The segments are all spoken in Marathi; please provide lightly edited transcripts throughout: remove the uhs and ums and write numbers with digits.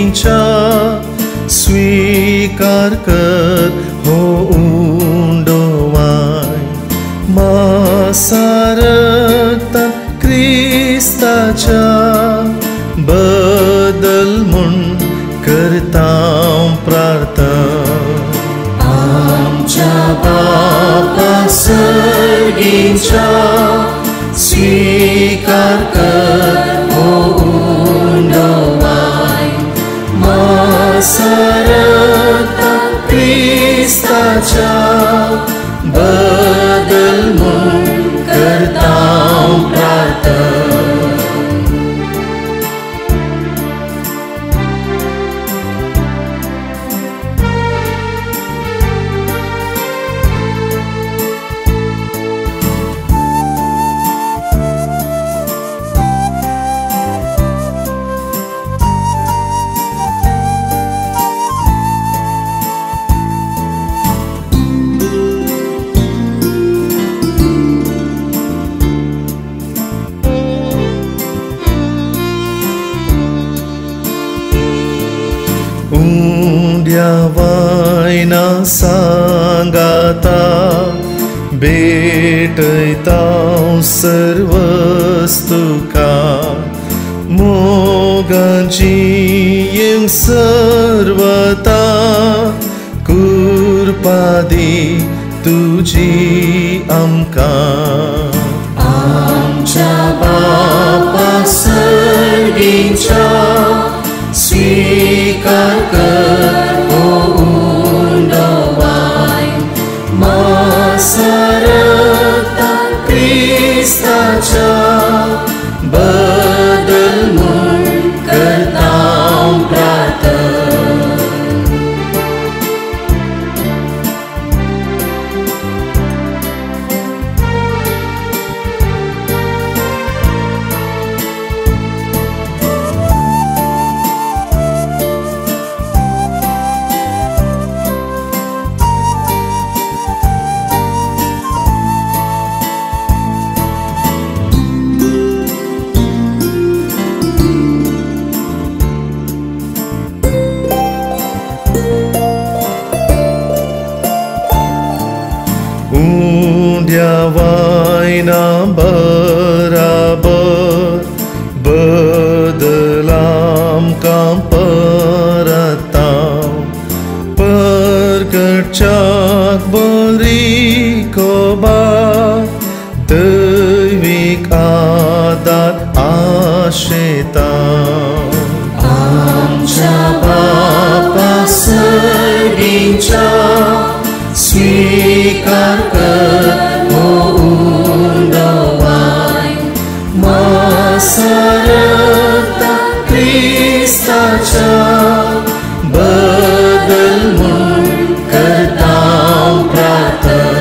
सर्गींचा स्वीकार कर हो उंडोवाय मासारता क्रिस्ताच्या बदल म्हूण करतां प्रार्थना आमच्या बापा सर्गींच्या स्वीकार कर हो उंडोवाय मासारता क्रिस्ताच्या बदल म्हूण करतां प्रार्थना उंड्यावायना सांगाता भेटयतां सर्वस्तुका मोगांची यें सर्वता कुर्पादी तुजी आमकां आमच्या बापा सर्गींच्या स्वीकार कर हो उंडोवाय मासारता क्रिस्ताच्या बदल म्हूण करतां प्रार्थना उंड्यावायना बराबर बदल आमकां परतां परगटच्याक बरी कोबार दैवीक आदार आशेतां आमच्या बापा सर्गींच्या स्वीकार कर हो उंडोवाय मासारता क्रिस्ताच्या बदल म्हूण करतां प्रार्थना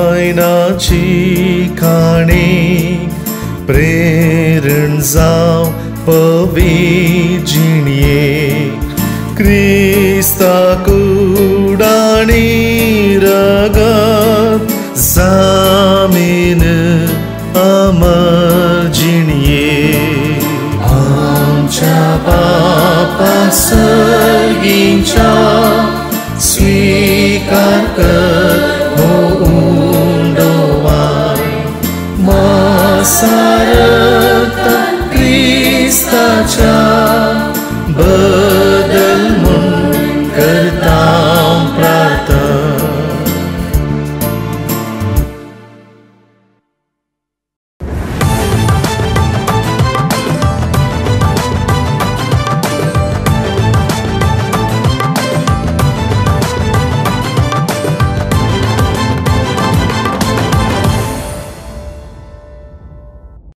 उंड्यावायनाची काणी प्रेरण जावं पवित्र जिणयेक क्रिस्ताक उडाणी रगत जामीन अमर जिणयेक आमच्या बापा सर्गींच्या स्वीकार कर हो उंडोवाय मासार